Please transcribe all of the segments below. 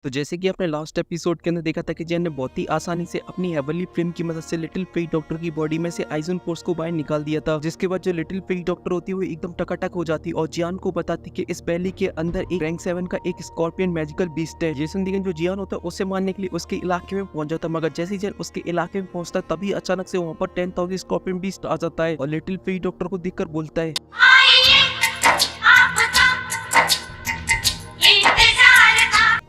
तो जैसे कि आपने लास्ट एपिसोड के अंदर देखा था कि जैन ने बहुत ही आसानी से अपनी हेवनली फ्लेम की मदद से लिटिल फेई डॉक्टर की बॉडी में से आइजन फोर्स को बाहर निकाल दिया था, जिसके बाद जो लिटिल फेई डॉक्टर होती है वो एकदम टकाटक हो जाती और जियान को बताती कि इस वैली के अंदर एक रैंक 7 का एक स्कॉर्पियन मैजिकल बीस्ट है। जेसन दिगन जो जियान होता है उसे मारने के लिए उसके इलाके में पहुंच जाता, मगर जैसे ही जैन उसके इलाके में पहुंचता तभी अचानक से वहाँ पर 10,000 स्कॉर्पियन बीस्ट आ जाता है और लिटिल फेई डॉक्टर को देखकर बोलता है,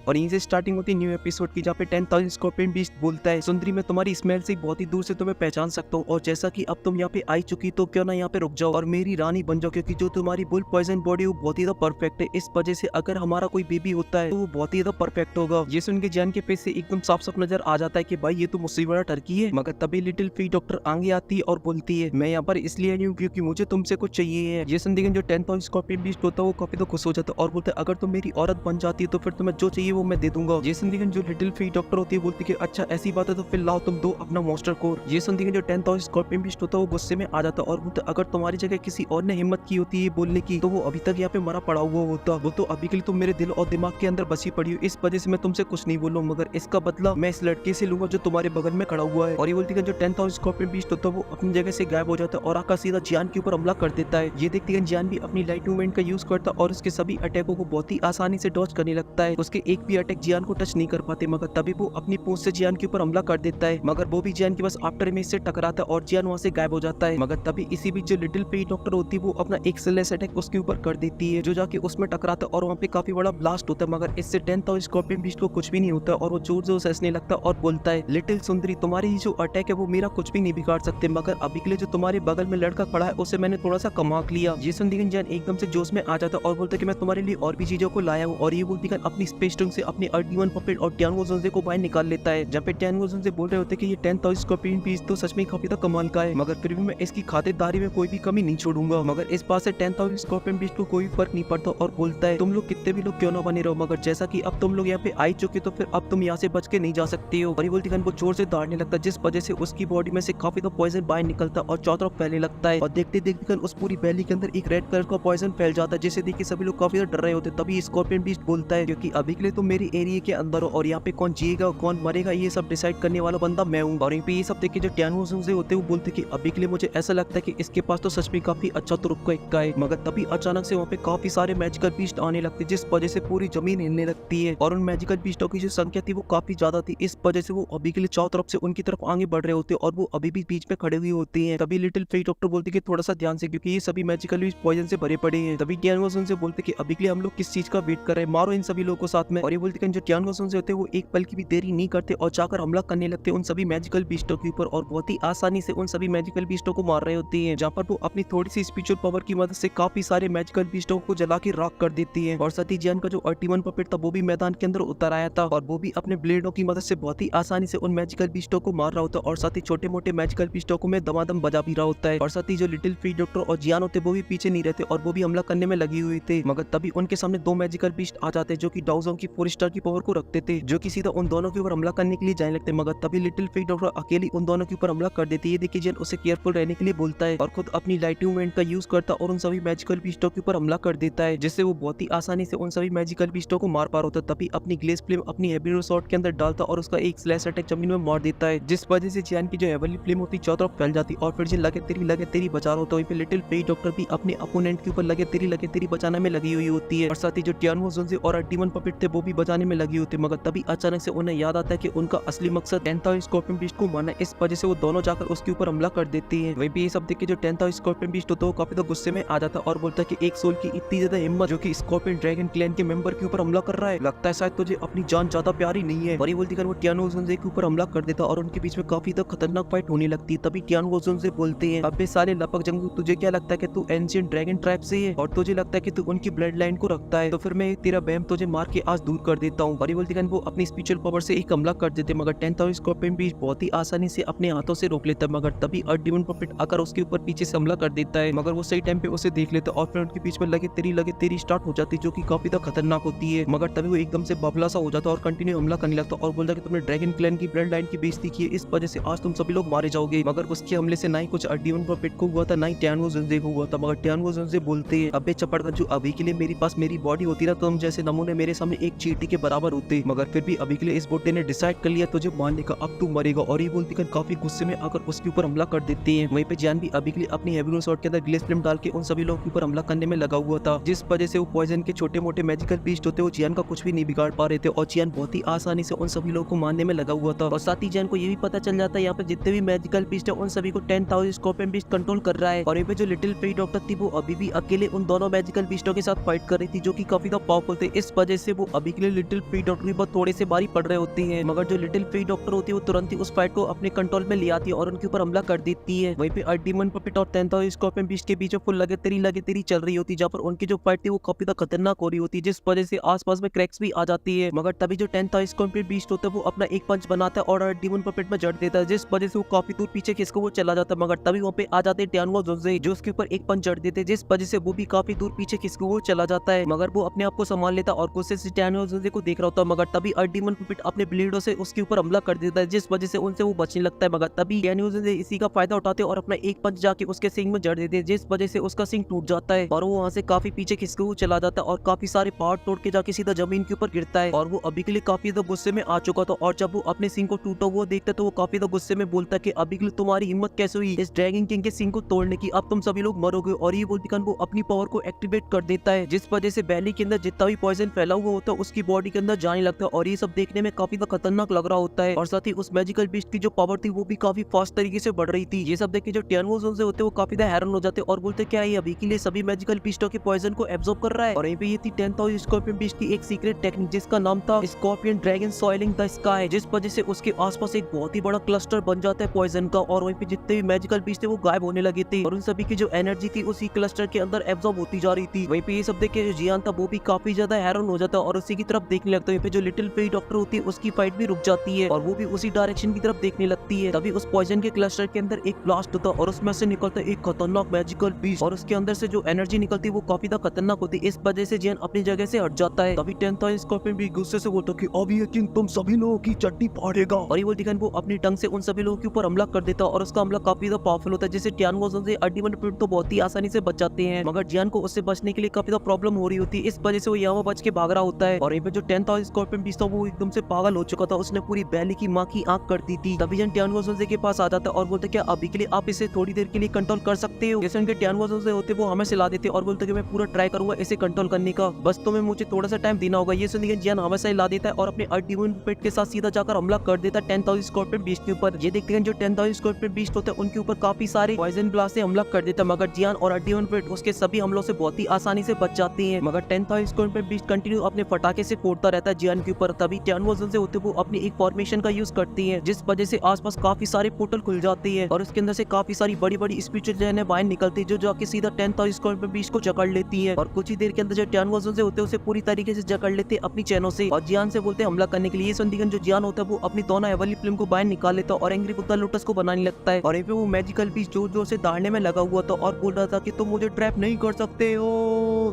और यहीं से स्टार्टिंग होती है न्यू एपिसोड की, जहाँ पे 10,000 स्कॉर्पियन बीस्ट बोलता है, सुंदरी मैं तुम्हारी स्मेल से बहुत ही दूर से तुम्हें पहचान सकता हूँ और जैसा कि अब तुम यहाँ पे आई चुकी तो क्यों ना यहाँ पे रुक जाओ और मेरी रानी बन जाओ, क्योंकि जो तुम्हारी बुल पॉइजन बॉडी वो बहुत ही ज्यादा परफेक्ट है। इस वजह से अगर हमारा कोई बेबी होता है तो वो बहुत ही ज्यादा परफेक्ट होगा। ये सुन के जान के फेस से एकदम साफ साफ नजर आ जाता है कि भाई ये तो मुझसे बड़ा टर्की है। मगर तभी लिटिल फी डॉक्टर आगे आती है और बोलती है, मैं यहाँ पर इसलिए आई हूँ क्योंकि मुझे तुमसे कुछ चाहिए है। ये सुन के जो 10,000 स्कॉर्पियन बीस्ट होता है वो काफी तो खुश हो जाता है और बोलता है, अगर तुम मेरी औरत बन जाती है तो फिर तुम्हें जो चाहिए वो मैं दे दूंगा। ये सुन जो लिटिल फी डॉक्टर होती है बोलती है, अच्छा ऐसी बात है तो फिर लाओ तुम दो अपना मॉन्स्टर कोर। ये सुन जो 10,000 स्कॉर्पियन बीस्ट होता है वो गुस्से में आ जाता और बोलता, अगर तुम्हारी जगह किसी और ने हिम्मत की होती है बोलने की तो वो अभी तक यहाँ पे मरा पड़ा हुआ होता। वो तो अभी के लिए तुम मेरे दिल और दिमाग के अंदर बसी पड़ी हो, इस वजह से मैं तुमसे कुछ नहीं बोलूँ, मगर इसका बदला मैं इस लड़के से लूंगा जो तुम्हारे बगल में खड़ा हुआ है। और ये बोलती है जो 10,000 स्कॉर्पियन बीस्ट होता है वो अपनी जगह से गायब हो जाता है और आका सीधा जियान के ऊपर हमला कर देता है। ये देखते हैं जियान भी अपनी लाइट मूवमेंट का यूज करता और उसके सभी अटैकों को बहुत ही आसानी से डॉज करने लगता है। उसके एक भी अटैक जियान को टच नहीं कर पाते, मगर तभी वो अपनी पूंछ से जियान के ऊपर हमला कर देता है, मगर वो भी जियान के बस आफ्टर इमेज से टकराता है और जियान वहां से गायब हो जाता है। मगर तभी इसी बीच जो लिटिल फेई डॉक्टर होती है वो अपना एक स्लेश अटैक उसके ऊपर कर देती है जो जाके उसमें टकराता है और वहाँ पे काफी बड़ा ब्लास्ट होता है, मगर इससे 10,000 स्कॉर्पियन बीस्ट को कुछ भी नहीं होता और वो जोर जोर से हंसने लगता है और बोलता है, लिटिल सुंदरी तुम्हारी जो अटैक है वो मेरा कुछ भी नहीं बिगाड़ सकते, मगर अभी के लिए जो तुम्हारे बगल में लड़का खड़ा है उसे मैंने थोड़ा सा कमा लिया। ये सुन जियान एकदम से जोश में आ जाता और बोलता है कि मैं तुम्हारे लिए और भी चीजों को लाया हूँ। और ये बोलती अपनी स्पेस टंग से अपने अर्टिवन पपेट और टियानगो जोंजे को बाहर निकाल लेता है, जहाँ पे टियानगो जोंजे बोल रहे होते कि ये 10,000 स्कॉर्पियन बीस्ट तो सच में काफी तो कमाल का है, मगर फिर भी मैं इसकी खातिरदारी में कोई भी कमी नहीं छोड़ूंगा। मगर इस बात से 10,000 स्कॉर्पियन बीस्ट को कोई फर्क नहीं पड़ता और बोलता है, तुम लोग कितने भी लोग क्यों ना बने रहो, मगर जैसा कि अब तुम लोग यहाँ पे आई चुके तो फिर अब तुम यहाँ से बच के नहीं जा सकते हो। और ये बोलती वो जोर से दौड़ने लगता है जिस वजह से उसकी बॉडी में से काफी तो पॉइजन बाहर निकलता और चारों तरफ फैलने लगता है और देखते देखते उस पूरी वैली के अंदर एक रेड कलर का पॉइजन फैल जाता है, जिसे देख के सभी लोग काफी डर रहे होते। तभी स्कॉर्पियन बीस्ट बोलता है, क्योंकि अभी के लिए तुम मेरी एरिया के अंदर हो और यहाँ पे कौन जिएगा कौन मरेगा ये सब डिसाइड करने वाला बंदा मैं हूँ। और ये सब देख के जो टियानगो जोंजे होते हैं वो बोलते कि अभी के लिए मुझे ऐसा लगता है कि इसके पास तो सच में काफी अच्छा तुरुक्का इक्का है। मगर तभी अचानक से वहाँ पे काफी सारे मैजिकल बीस्ट आने लगते जिस वजह से पूरी जमीन हिलने लगती है और उन मैजिकल बीस्टों की जो संख्या थी वो काफी ज्यादा थी, इस वजह से वो अभी के लिए चारों तरफ से उनकी तरफ आगे बढ़ रहे होते और वो अभी भी बीच में खड़े हुए होते हैं। तभी लिटिल फेई डॉक्टर बोलती कि थोड़ा सा ध्यान से, क्योंकि ये सभी मैजिकल बीस्ट पॉइजन से भरे पड़े हैं। तभी टियानगो जोंजे बोलते कि अभी के लिए हम लोग किस चीज का वेट कर रहे हैं, मारो इन सभी लोगों को साथ में। और ये बोलते जो टियानगो जोंजे होते हैं वो एक पल की भी देरी नहीं करते और जाकर हमला करने लगते उन सभी मैजिकल बीस्टों के ऊपर और बहुत ही आसानी से उन सभी मैजिकल बीस्टों को मार रहे होते हैं, जहाँ पर वो अपनी थोड़ी सी स्पिरिचुअल पावर की मदद से काफी सारे मैजिकल बीस्टों को जला के राख कर देती है। और साथ ही जियान का जो अर्टिवन पपेट था वो भी मैदान के अंदर उतर आया था और वो भी अपने ब्लेडों की मदद से बहुत ही आसानी से उन मैजिकल बीस्टों को मार रहा होता है और साथ ही छोटे मोटे मैजिकल बीस्टों को में दमादम बजा भी रहा होता है। और साथ ही जो लिटिल फी डॉक्टर और जियान होते वो भी पीछे नहीं रहते और वो भी हमला करने में लगी हुई थे, मगर तभी उनके सामने दो मैजिकल बीस्ट आ जाते जो कि डाउजोंग की 4 स्टार की पावर को रखते थे, जो कि सीधा उन दोनों के ऊपर हमला करने के लिए जाने लगते, मगर तभी लिटिल फी डॉक्टर अकेली उन दोनों के ऊपर हमला कर देती है। ये देखिए जियान उसे केयरफुल रहने के लिए बोलता है और खुद अपनी लाइट मूवमेंट का यूज करता और उन सभी मैजिकल बीस्टों के ऊपर हमला कर देता है, जिससे वो बहुत ही आसानी से उन सभी मैजिकल बीस्टों को मार पा रहा होता। तभी अपनी ग्लेस फ्लेम अपनी हेबिरो शॉट के अंदर डालता और उसका एक स्लैश अटैक जमीन में मार देता है, जिस वजह से जियान की जो हेवनली फ्लेम होती चारों तरफ फैल जाती और फिर जो लगे तेरी बचा रहा होता है। लिटिल फेई डॉक्टर भी अपने अपोनेंट के ऊपर लगे तेरी बचाने में लगी हुई होती है और साथ ही जो टियानगो जोंजे और अर्टिवन पपेट थे वो भी बचाने में लगी होती है, मगर तभी अचानक से उन्हें याद आता है कि उनका असली मकसद 10,000 स्कॉर्पियन बीस्ट को मारना, इस वजह से वो दोनों जाकर उसके ऊपर हमला कर देती है। वहीं पे ये सब देख के जो 10,000 स्कॉर्पियन बीस्ट होता है वो काफी तो गुस्से में आ जाता और बोलता है कि एक सोल की इतनी ज्यादा हिम्मत जो कि स्कॉर्पियन ड्रैगन क्लैन के मेंबर के ऊपर हमला कर रहा है, लगता है शायद तुझे अपनी जान ज्यादा प्यारी नहीं है। और ये बोलती वो टियानगो जोंजे के ऊपर हमला कर देता और उनके बीच में काफी तो खतरनाक फाइट होने लगती है। तभी टियानगो जोंजे बोलते हैं, अबे साले लपक जंगू, तुझे क्या लगता है कि तू एंशिएंट ड्रैगन ट्राइब से है और तुझे लगता है कि तू उनकी ब्लड लाइन को रखता है, तो फिर मैं तेरा बहम तुझे मार के आज दूर कर देता हूँ। और ये बोलती वो अपनी स्पिरिचुअल पावर से एक हमला कर देते, मगर 10,000 स्कॉर्पियन बीस्ट बहुत ही आसानी से अपने हाथों से रोक लेता है, मगर तभी अर्टिवन पपेट आकर उसके ऊपर पीछे से हमला कर देता है, मगर वो सही टाइम पे उसे देख लेता और फिर उनके बीच में लगे तेरी स्टार्ट हो जाती जो कि काफी तो खतरनाक होती है। मगर तभी वो एकदम से बबला सा हो जाता और कंटिन्यू हमला करने लगता और बोलता कि तुमने ड्रैगन क्लैन की ब्लड लाइन की बेइज्जती की है, इस वजह से आज तुम सभी लोग मारे जाओगे। मगर उसके हमले से ना ही कुछ अर्टिवन पपेट को हुआ था ना ही टियानगो जोंजे को हुआ था, मगर टियानगो जोंजे बोलते हैं, अबे चपड़गंजू, अभी के लिए मेरे पास मेरी बॉडी होती ना तो तुम जैसे नमूने मेरे सामने एक चींटी के बराबर होते, मगर फिर भी अभी के लिए इस बुड्ढे ने डिसाइड कर लिया तुझे मारने का, अब तू मरेगा। और ये बोलती कर काफी गुस्से में आकर उसके ऊपर हमला कर देते हैं। वहीं पे जियान भी अभी के लिए अपनी हेवी स्वॉर्ड के अंदर ग्लेस फ्लेम डाल के उन सभी लोगों के ऊपर हमला करने में लगा हुआ था, जिस वजह से वो पॉइजन के छोटे मोटे मैजिकल बीस्ट होते वो जियान का कुछ भी नहीं बिगाड़ पा रहे थे और जियान बहुत ही आसानी से उन सभी लोगों को मारने में लगा हुआ था। और साथ ही जियान को ये भी पता चल जाता है यहाँ पे जितने भी मैजिकल बीस्ट है उन सभी को 10,000 स्कॉर्पियन बीस्ट कंट्रोल कर रहा है। और यहाँ पे जो लिटिल फेरी डॉक्टर थी वो अभी भी अकेले उन दोनों मैजिकल बीस्टों के साथ फाइट कर रही थी, जो कि काफी ज्यादा पावरफुल थे। इस वजह से वो अभी के लिए लिटिल फेरी डॉक्टर की बहुत थोड़े से बारी पड़ रहे होती है, मगर जो लिटिल फेरी डॉक्टर होती है वो तुरंत ही उस फाइट को अपने कंट्रोल में ले आती है और उनके ऊपर हमला कर देती है। वहीं पे डीमन पपेट और 10,000 स्कॉर्पियन बीस्ट के बीच फुल लगे तेरी चल रही होती, जहाँ पर उनकी जो फाइट थी वो काफी ज्यादा खतरनाक हो रही होती है, जिस वजह से आसपास में क्रैक्स भी आ जाती है। मगर तभी जो 10,000 स्कॉर्पियन बीस्ट होता है वो अपना एक पंच बनाता है और डीमन पपेट में जड़ देता है, जिस वजह से वो काफी दूर पीछे खिसको वो चला जाता है। मगर तभी वहाँ पे आ जाते हैं टियानुओ जोंजे, जो उसके ऊपर एक पंच जड़ देते, जिस वजह से वो भी काफी दूर पीछे खिसको वो चला जाता है। मगर वो अपने आप को संभाल लेता और गुस्से से टियानुओ जोंजे को देख रहा होता है। मगर तभी डीमन पपेट अपने ब्लेडों से उसके ऊपर हमला कर देता है, जिस वजह से उनसे वो बचने लगता है। मगर तभी टियानुओ जोंजे इसी का फायदा उठाते और अपना एक पंच जाके उसके सिंग में जड़ देते हैं, जिस वजह से उसका सिंग टूट जाता है और वो वहाँ से काफी पीछे खिसको वो चला जाता है और काफी सारे पहाड़ तोड़ के जाके सीधा जमीन के ऊपर गिरता है। और वो अभी के लिए काफी ज्यादा गुस्से में आ चुका था और जब वो अपने सिंग को टूटा हुआ देखता है तो वो काफी ज्यादा गुस्से में बोलता है कि अभी के लिए तुम्हारी हिम्मत कैसे हुई इस ड्रैगन किंग के सिंग को तोड़ने की, अब तुम सभी लोग मरोगे। और ये बोलती वो अपनी पावर को एक्टिवेट कर देता है, जिस वजह से बैली के अंदर जितना भी पॉइजन फैला हुआ होता है उसकी बॉडी के अंदर जाने लगता है और ये सब देखने में काफी ज्यादा खतरनाक लग रहा होता है। और साथ ही उस मैजिकल बीस्ट की जो पावर थी वो भी काफी फास्ट तरीके से बढ़ रही थी। ये सब देख के जो टियानुओ जोंजे होते वो काफी ज्यादा हैरान हो जाते और बोलते क्या ये अभी के लिए सभी मैजिकल बीस्टों के पॉइजन को एब्जॉर्ब कर रहा है। और यहीं पे ये थी 10,000 स्कॉर्पियन बीस्ट की एक सीक्रेट टेक्निक जिसका नाम था scorpion dragon soiling the sky, जिस वजह से उसके आसपास एक बहुत ही बड़ा क्लस्टर बन जाता है पॉइजन का और वहीं पे जितने भी मैजिकल बीस्ट थे वो गायब होने लगे थे और उन सभी की जो एनर्जी थी उसी क्लस्टर के अंदर एब्जॉर्ब होती जा रही थी। वहीं पे ये सब देख के जो जियान था वो भी काफी ज्यादा हैरान हो जाता है और उसी की तरफ देखने लगता है। वहीं पे जो लिटिल फेरी डॉक्टर होती है उसकी फाइट भी रुक जाती है और वो भी उसी डायरेक्शन की तरफ देखने लगती है। तभी उस पॉइजन के क्लस्टर के अंदर एक ब्लास्ट होता है और उसमें से निकलता है एक खतरनाक मैजिकल बीस्ट और उसके अंदर से जो एनर्जी निकलती है वो काफी ज्यादा खतरनाक होती है। इस वजह से जियान अपनी जगह से हट जाता है। तभी 10,000 स्कॉर्पियन भी गुस्से से बोलता कि अब ये किंग तुम सभी लोगों की चट्टी फाड़ेगा और ये बोलती वो अपनी टंग से उन सभी लोगों के ऊपर हमला कर देता और उसका हमला काफी ज्यादा पावरफुल होता है, जिससे टियानुओ जोंजे डीमन पपेट तो बहुत ही आसानी से बच जाते हैं। मगर जियान को उससे बचने के लिए काफी ज्यादा प्रॉब्लम हो रही होती है, इस वजह से वो यहाँ बच के भाग रहा होता है। और यहाँ पे जो 10,000 स्कॉर्पियन बीस्ट था वो एकदम से पागल हो चुका था, उसने पूरी बैली की माँ की आंख कर दी थी। तभी जियान टियानुओ जोंजे के पास आ जाता है और बोलते क्या अभी के लिए आप इसे थोड़ी देर के लिए कंट्रोल कर सकते हो। जैसे उनके टियानुओ जोंजे होते वो हमें सिला देते और बोलते कि मैं पूरा ट्राई करूंगा इसे कंट्रोल करने का, बस तुम्हें मुझे थोड़ा सा टाइम देना होगा। ये सुनिए जियान हमेशा हिला देता है और अपने डीमन पपेट के साथ सीधा जाकर हमला कर देता है 10,000 स्कॉर्पियन बीस्ट के ऊपर। ये देखते हैं जो 10,000 स्कॉर्पियन बीस्ट होते हैं उनके ऊपर काफी सारे पॉइजन ब्लास्ट से हमला कर देता है, मगर जियान और डीमन पपेट उसके सभी हमलों से बहुत ही आसानी से बच जाते हैं। मगर 10,000 स्कॉर्पियन बीस्ट कंटिन्यू अपने फटाके से फोड़ता रहता है जियान के ऊपर। तभी टियानुओ जोंजे होते वो अपनी एक फॉर्मेशन का यूज करती है, जिस वजह से आसपास काफी सारे पोर्टल खुल जाते हैं और उसके अंदर से काफी सारी बड़ी बड़ी स्पिरिचुअल चैनें बाहर निकलती है जो जाके सीधा 10,000 स्कॉर्पियन बीस्ट को जकड़ लेती है। और कुछ ही देर के अंदर जो टियानुओ जोंजे होते हैं उसे पूरी तरीके से जकड़ लेते हैं अपनी चैनों से और जियान से बोलते हैं हमला करने के लिए। संदिगन जो जियान होता है वो अपनी दोनों हेवनली फ्लेम को बाहर निकाल लेता है और एंग्री बुद्धा लोटस को बनाने लगता है। और यहीं पे वो मैजिकल बीस्ट जोर जोर से दौड़ने में लगा हुआ था और बोल रहा था कि तुम मुझे ट्रैप नहीं कर सकते हो।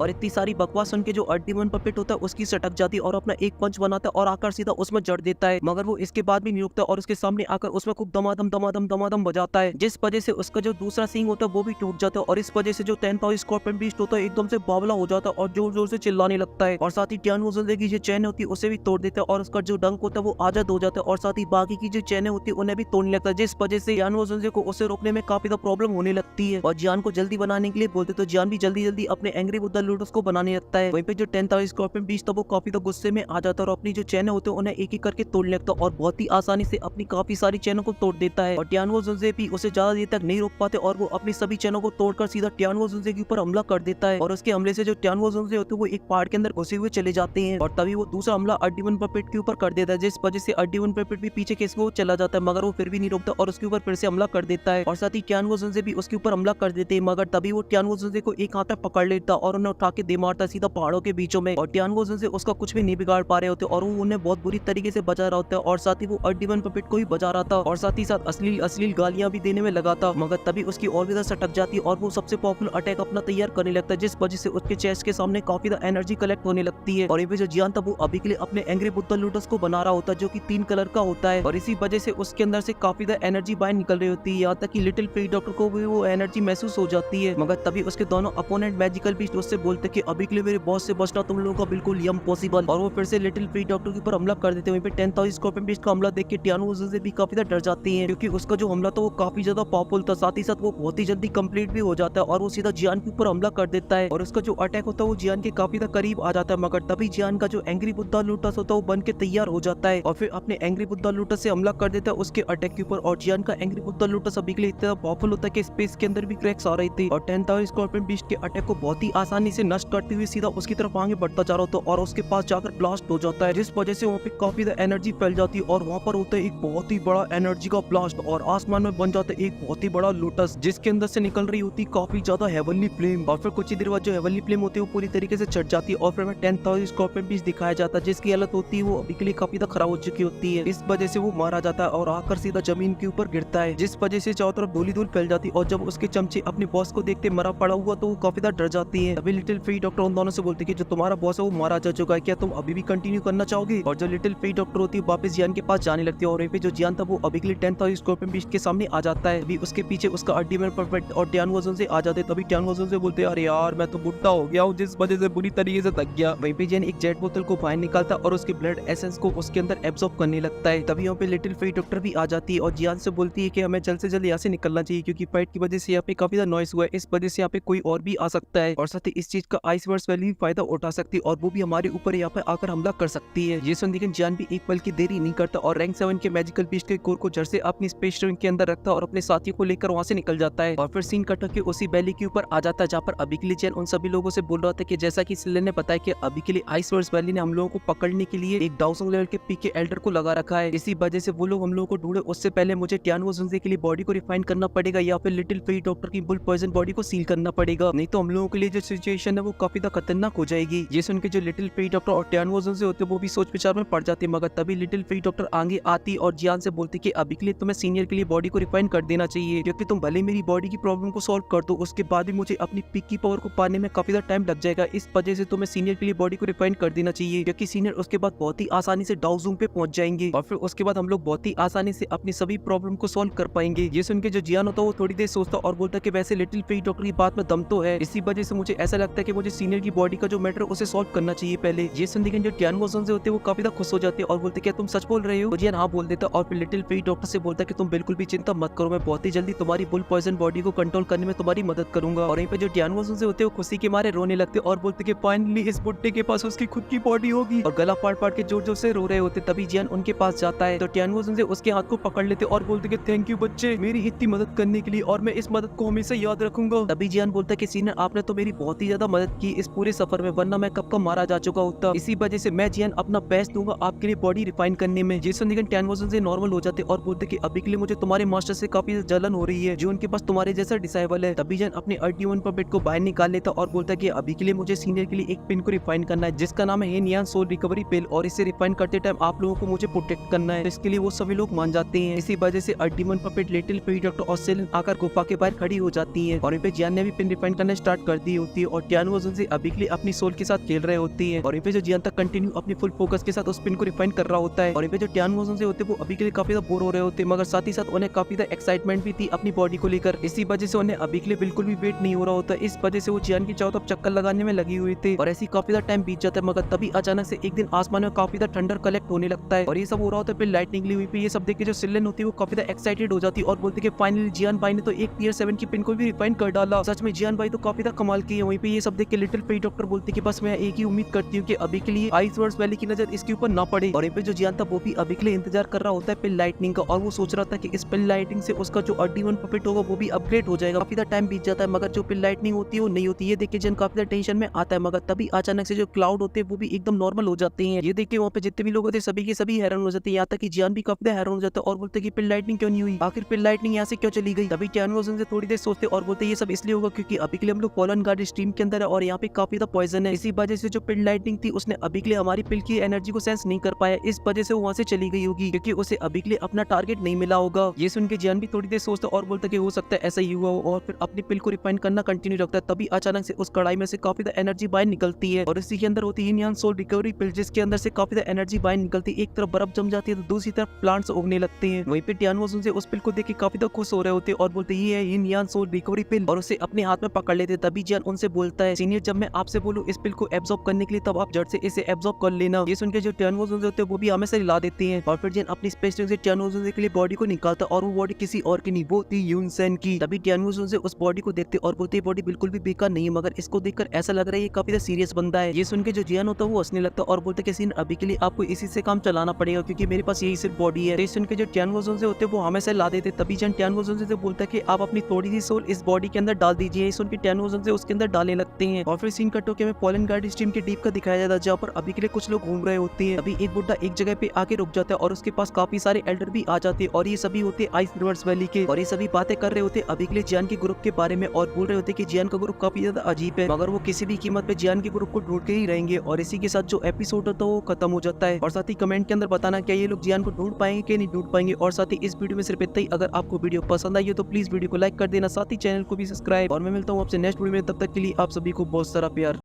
और इतनी सारी बकवास सुन के जो डीमन पपेट होता है उसकी सटक जाती है और अपना एक पंच बनाता है और आकर सीधा उसमें जड़ देता है, मगर वो इसके बाद भी नहीं रुकता और उसके सामने आकर उसमें खूब दमादम दमादम दमादम बजाता है, जिस वजह से उसका जो दूसरा सींग होता है वो भी टूट जाता है। और इस वजह से जो 10,000 स्कॉर्पियन बीस्ट होता है एकदम से बावला हो जाता है और जोर जोर से चिल्लाने लगता है। और साथ ही टियानुओ जोंजे की जो चैन होती है उसे भी तोड़ देता है और उसका जो डंक होता है वो आजाद हो जाता है और साथ ही बाकी की जो चैनें होती है उन्हें भी तोड़ने लगता है, जिस वजह से टियानुओ जोंजे को उसे रोकने में काफी ज्यादा प्रॉब्लम होने लगती है। और जियान को जल्दी बनाने के लिए बोलते तो जियान भी जल्दी जल्दी अपने एंग्री बुद्धा लोटस को बनाने लगता है। वहीं पे जो 10,000 स्कॉर्पियन बीस्ट था वो काफी ज्यादा गुस्से में आ जाता है और अपनी जो चैनें होते हैं उन्हें एक एक करके तोड़ने लगता है और बहुत ही आसानी से अपनी काफी सारी चैनों को तोड़ देता है। और टियानुओ जोंजे भी उसे ज्यादा देर तक नहीं रोक पाते और वो अपनी सभी चैनों को तोड़कर सीधा टियानुओ जोंजे के ऊपर हमला कर देता है और उसके हमले से जो टियानुओ जोंजे होते हैं वो एक पहाड़ के अंदर घुसे हुए चले जाते हैं। और तभी वो दूसरा हमला डीमन पपेट के ऊपर कर देता है, जिस वजह से डीमन पपेट भी पीछे खिसक वो चला जाता है, मगर वो फिर भी नहीं रोकता और उसके ऊपर फिर से हमला कर देता है। और साथ ही टियानुओ जोंजे भी उसके ऊपर हमला कर देते हैं, मगर तभी वो टियानुओ जोंजे को एक हाथ में पकड़ लेता और उन्हें उठा के दे मारता सीधा पहाड़ों के बीचों में। और टियानुओ जोंजे उसका कुछ भी नहीं बिगाड़ पा रहे होते और वो उन्हें बहुत बुरी तरीके से बचा रहा होता है और साथ ही वो डीमन पपेट को भी बचा रहा था और साथ ही साथ अश्लील गालियां भी देने में लगा था। मगर तभी उसकी और भी ज्यादा सटक जाती और वो सबसे पावरफुल अटैक अपना तैयार करने लगता है, जिस वजह से उसके चेस्ट के सामने काफी ज्यादा एनर्जी कलेक्ट होने लगती है। और ये जो जियान था वो अभी के लिए अपने एंग्री बुद्धा लोटस को बना रहा होता है जो कि 3 कलर का होता है और इसी वजह से उसके अंदर से काफी ज्यादा एनर्जी बाहर निकल रही होती है, यहाँ तक कि लिटिल फेरी डॉक्टर को भी वो एनर्जी महसूस हो जाती है। मगर तभी उसके दोनों अपोनेंट मैजिकल बीस्ट उससे बोलते कि अभी के लिए मेरे बॉस से बचना तुम लोगों का बिल्कुल इम्पॉसिबल इम्पॉसिबल। और वो फिर से लिटिल फ्री डॉक्टर के ऊपर हमला कर देते हैं। वहीं पे 10,000 स्कॉर्पियन बीस्ट का हमला देख के टियानो से भी काफी ज्यादा डर जाती है, क्योंकि उसका जो हमला था वो काफी ज्यादा पावरफुल था, साथ ही साथ वो बहुत ही जल्दी कंप्लीट भी हो जाता है और वो सीधा जियान के ऊपर हमला कर देता है। और उसका जो अटैक होता है वो जियान के काफी ज्यादा करीब आ जाता है, मगर तभी जियान का जो एंग्री बुद्धा लोटस होता है वो बन के तैयार हो जाता है और फिर अपने एंग्री बुद्धा लोटस से हमला कर देता है उसके अटैक के ऊपर। और जियान का एंग्री बुद्धा लोटस अभी के लिए इतना पावरफुल होता है कि स्पेस के अंदर भी क्रैक्स आ रही थी और 10,000 स्कॉर्पियन बीस्ट के अटैक को बहुत ही आसानी से नष्ट करते हुए सीधा उसकी तरफ आगे बढ़ता जा रहा होता है और उसके पास जाकर ब्लास्ट हो जाता है, जिस वजह से वहाँ पे काफी ज्यादा एनर्जी फैल जाती है और वहाँ पर होता है एक बहुत ही बड़ा एनर्जी का ब्लास्ट और आसमान में बन जाता है एक बहुत ही बड़ा लोटस, जिसके अंदर से निकल रही होती काफी ज्यादा हेवनली फ्लेम। और फिर कुछ ही देर बाद जो हेवनली फ्लेम होती है वो पूरी तरीके से चढ़ जाती है और फिर हमें 10,000 स्कॉर्पियन बीस्ट दिखाया जाता है, जिसकी हालत होती है वो अभी के लिए काफी ज्यादा खराब हो चुकी होती है। इस वजह से वो मारा जाता है और आकर सीधा जमीन के ऊपर गिरता है, जिस वजह से चारों तरफ धूल फैल जाती है। और जब उसके चमचे अपने बॉस को देखते मरा पड़ा हुआ तो वो काफी ज्यादा डर जाती है। तभी लिटिल फ्री डॉक्टर उन दोनों से बोलती है कि जो तुम्हारा बॉस है वो मारा जा चुका है, क्या तुम अभी भी कंटिन्यू करना चाहोगे? और जो लिटिल फ्री डॉक्टर होती है वापस जियान के पास जाने लगती है और वहीं पे जो जियान था वो अभी के लिए 10,000 स्कॉर्पियन बीस्ट के सामने आ जाता है। अभी उसके पीछे उसका अल्टीमेट परफेक्ट और टियान वजन से आ जाते हैं। तभी टियान वजन से बोलते हैं अरे यार मैं तो बुढ़ा हो गया हूँ, जिस वजह से बुरी तरीके से थक गया। वहीं पे जियान एक जेट बोतल को बाहर निकालता और उसके ब्लड एसेंस को उसके अंदर एब्सॉर्ब करने लगता है। तभी यहाँ पे लिटिल फ्री डॉक्टर भी आ जाती है और जियान से बोलती है कि हमें जल्द से जल्द यहाँ से निकलना चाहिए, क्योंकि फाइट की वजह से यहाँ पे काफी ज्यादा नॉइस हुआ है, इस वजह से यहाँ पे कोई और भी आ सकता है और साथ ही इस चीज का आइसवर्स वैली भी फायदा उठा सकती है और वो भी हमारे ऊपर यहाँ पे आकर हमला कर सकती है। ये सुन लेकिन जियान भी एक पल की देरी नहीं करता और रैंक 7 के मैजिकल बीस्ट के कोर को जड़ से अपनी स्पेस स्टेशन के अंदर रखता है और अपने साथियों को लेकर वहाँ से निकल जाता है। और फिर सीन कट के उसी वैली के ऊपर आ जाता है जहाँ पर अभी के लिए जियान उन सभी लोगों से बोल रहा था कि जैसा कि सिल्ले ने बताया कि अभी के लिए आइसवर्स वैली ने हम लोगों को पकड़ने के लिए एक डाउसंग लेवल के पीके एल्डर को लगा रखा है, इसी वजह से वो लोग हम लोगों को ढूंढे उससे पहले मुझे टियानो जुनजे के लिए बॉडी को रिफाइन करना पड़ेगा या फिर लिटिल फ्री डॉक्टर की बुल पॉइजन बॉडी को सील करना पड़ेगा, नहीं तो हम लोगों के लिए जो सिचुएशन है वो काफी ज्यादा खतरनाक हो जाएगी। ये सुन के जो लिटिल फ्री डॉक्टर और टियानो जुनजे होते हैं वो भी सोच विचार में पड़ जाते हैं, मगर तभी लिटिल फ्री डॉक्टर आगे आती और जियान से बोलती कि अभी के लिए तुम्हें सीनियर के लिए बॉडी को रिफाइन कर देना चाहिए, क्योंकि तुम भले मेरी बॉडी की प्रॉब्लम को सॉल्व कर दो उसके बाद भी मुझे अपनी पिक की पावर को पाने में काफी ज्यादा टाइम लग जाएगा, इस वजह से तुम्हें सीनियर के लिए बॉडी को रिफाइन कर देना चाहिए, क्योंकि सीनियर उसके बाद बहुत ही आसानी से डाउजूम पे पहुंच जाएंगे और फिर उसके बाद हम लोग बहुत ही आसानी से अपनी सभी प्रॉब्लम को सॉल्व कर पाएंगे। ये सुन के जो जियान होता है वो थोड़ी देर सोचता और बोलता कि वैसे लिटिल फ्री डॉक्टर की बात में दम तो है, इसी वजह से मुझे ऐसा लगता है कि मुझे सीनियर की बॉडी का जो मैटर उसे सॉल्व करना चाहिए पहले। ये सुन लेकिन जो टियान वोसन से होते हैं वो काफी ज्यादा खुश हो जाते हैं और बोलते क्या तुम सच बोल रहे हो? जियान हाँ बोल देता और फिर लिटिल फ्री डॉक्टर से बोलता कि तुम बिल्कुल भी चिंता मत करो, मैं बहुत ही जल्दी तुम्हारी बुल पॉइजन बॉडी को कंट्रोल करने में तुम्हारी मदद करूंगा। और यहीं पे जो टियान वोसन से होते हैं वो खुशी के मारे रोने लगते और बोलते कि फाइनली इस बुड्ढे के पास उसकी खुद की बॉडी होगी और गला फाड़ फाड़ के जोर जोर से रो रहे होते। तभी जियान उनके पास जाता है तो टियान वोसन से उसके हाथ को पकड़ लेते और बोलते कि थैंक यू बच्चे मेरी इतनी मदद करने के लिए और मैं इस मदद को हमेशा याद रखूंगा। तभी जियान बोलता है कि सीनियर आपने तो मेरी बहुत ही ज्यादा मदद की इस पूरे सफर में, वरना मैं कब का मारा जा चुका होता, इसी वजह से मैं जियान अपना बेस्ट दूंगा आपके लिए बॉडी रिफाइन करने में। जेसन निगन टियान वोसन से नॉर्मल हो जाते और बोलते कि अभी के लिए मुझे तुम्हारे मास्टर से काफी जलन हो रही है जो उनके पास तुम्हारे जैसा डिसाइबल है। तभी जियान अपने अल्टीवन परफेक्ट को बाहर निकाल लेता और बोलता कि अभी के लिए मुझे सीनियर के लिए एक पिन को रिफाइन करना है जिसका नाम है नियान सोल रिकवरी पिल और इसे रिफाइन करते टाइम आप लोगों को मुझे प्रोटेक्ट करना है, इसके लिए वो सभी लोग मान जाते हैं। इसी वजह से अल्टीवन परफेक्ट लिटिल फ्री डॉक्टर और सेलन आकर गुफा के बाहर खड़ी हो जाती है और इन पे जियान ने भी पिन रिफाइन करना स्टार्ट कर दी होती है और टियान वोसन से अभी के लिए अपनी सोल के साथ खेल रहे होती है और इन पे जो जियान तक कंटिन्यू अपनी फुल फोकस के साथ उस पिन को रिफाइन कर रहा होता है और इन पे जो टियान वोसन से होते वो अभी के लिए काफी ज्यादा बोर हो रहे होते मगर साथ ही साथ उन्हें काफी ज्यादा एक्साइटमेंट भी थी अपनी बॉडी को लेकर, इसी वजह से उन्हें अभी के लिए बिल्कुल भी वेट नहीं हो रहा होता, इस वजह से वो जियान की चारों तरफ चक्कर लगाने में लगी हुई थी और ऐसी काफी ज्यादा टाइम बीत जाता है। मगर तभी अचानक से एक दिन आसमान में काफी ज्यादा ठंडर कलेक्ट होने लगता है और ये सब हो रहा होता है। फिर लाइटनिंग ली हुई पे ये सब देख के जो सिल्लन होती है वो काफी ज्यादा एक्साइटेड हो जाती है और बोलती है फाइनली जियान भाई ने तो एक टीयर 7 की पिन को भी रिफाइन कर डाला, सच में जियान भाई तो काफी ज्यादा कमाल की है। वहीं पे ये सब देख के लिटिल फ्री डॉक्टर बोलती है कि बस मैं एक ही उम्मीद करती हूँ कि अभी के लिए आइसवर्स वैली की नजर इसके ऊपर ना पड़े और पे जो जियान था वो भी अभी के लिए इंतजार कर रहा होता है पिन लाइटनिंग का और वो सोच रहा था कि इस पिन लाइटनिंग से उसका जो अल्टीवन पपेट होगा वो भी अपग्रेड हो जाएगा। काफी ज्यादा टाइम बीत जाता है मगर जो पिन लाइटनिंग होती है वो नहीं होती है, देख के जियान काफी ज्यादा टेंशन में आता है मगर तभी अचानक से जो क्लाउड होते हैं वो भी एकदम नॉर्मल हो जाते हैं। ये देख के वहाँ पे जितने भी लोग होते सभी के सभी हैरान हो जाते हैं, यहाँ तक कि जियान भी काफी ज्यादा हैरान हो जाता है और बोलते कि पिन लाइटनिंग क्यों नहीं हुई, आखिर पिन लाइटनिंग यहाँ से क्यों चली गई। तभी टियान वोसन से थोड़ी देर सोचते और बोलते ये सब इसलिए होगा क्योंकि अभी के लिए हम लोग फॉलन गार्ड स्ट्रीम के अंदर है और यहाँ पे काफी ज्यादा पॉइजन है, इसी वजह से जो पिन लाइटनिंग थी उसने अभी के लिए हमारी पिल की एनर्जी को सेंस नहीं कर पाया, इस वजह से वो वहाँ से चली गई होगी क्योंकि उसे अभी के लिए अपना टारगेट नहीं मिला होगा। ये सुन के जियान भी थोड़ी देर सोचता और बोलता कि हो सकता है ऐसा ही हुआ हो और फिर अपनी पिल को रिफाइन करना कंटिन्यू रखता है। तभी अचानक से उस कढ़ाई में से काफी ज्यादा एनर्जी बाहर निकलती है और इसी के अंदर होती है नियान सोल रिकवरी पिल जिसके अंदर से काफी ज्यादा एनर्जी बाहर निकलती है। एक तरफ बर्फ जम जाती है तो दूसरी तरफ प्लांट्स उगने लगते हैं। वहीं पे टियान वोसन से उस पिल को देख के काफी ज्यादा खुश हो रहे होते और बोलते ये है नियान सोल रिकवरी पिल और उसे अपने हाथ में पकड़ लेते। तभी जियान उनसे बोलता है सीनियर जब मैं आपसे बोलूं इस पिल को एब्सॉर्ब करने के लिए तब आप आप जड़ से इसे एब्जॉर्ब कर लेना। ये सुन के जो टियानोजोन होते हैं वो भी हमेशा हिला देते हैं और फिर जिन अपनी स्पेस टैंक से टियानोजोन के लिए बॉडी को निकालता और वो बॉडी किसी और की नहीं, वो थी यूनसेन की। तभी टियानोजोन से उस बॉडी को देखते और बोलते बॉडी बिल्कुल भी बेकार नहीं है, मगर इसको देखकर ऐसा लग रहा है ये काफी ज्यादा सीरियस बंदा है। ये सुन के जो जियान होता है वो हंसने लगता है और बोलते कि अभी के लिए आपको इसी से काम चलाना पड़ेगा क्योंकि मेरे पास यही सिर्फ बॉडी है। तो सुन के जो टियानोजोन होते हैं वो हमेशा ला देते। तभी जन टियानोजोन से बोलता है कि आप अपनी थोड़ी सी सोल इस बॉडी के अंदर डाल दीजिए। सुन के टियानोजोन से उसके अंदर डालने लगते हैं और फिर सीन कट होकर हमें पोलन गार्ड स्ट्रीम के डीप का दिखाया जाता है जहाँ पर अभी के लिए कुछ लोग घूम रहे होते हैं। अभी एक बुड्ढा एक जगह पे आके रुक जाता है और उसके पास काफी सारे एल्डर भी आ जाते हैं और ये सभी होते आइस रिवर्स वैली के और ये सभी बातें कर रहे होते अभी के लिए जियान के ग्रुप के बारे में और बोल रहे होते कि जियान का ग्रुप काफी ज्यादा अजीब है, मगर वो किसी भी कीमत पे जियान के ग्रुप को ढूंढ के ही रहेंगे। और इसी के साथ जो एपिसोड होता है वो खत्म हो जाता है। और साथ ही कमेंट के अंदर बताना क्या ये लोग जियान को ढूंढ पाएंगे कि नहीं ढूंढ पाएंगे। और साथ ही इस वीडियो में सिर्फ इतना ही। अगर आपको वीडियो पसंद आई हो तो प्लीज वीडियो को लाइक कर देना, साथ ही चैनल को भी सब्सक्राइब। और मैं मिलता हूँ आपसे नेक्स्ट वीडियो में, तब तक के लिए आप सभी को बहुत सारा प्यार।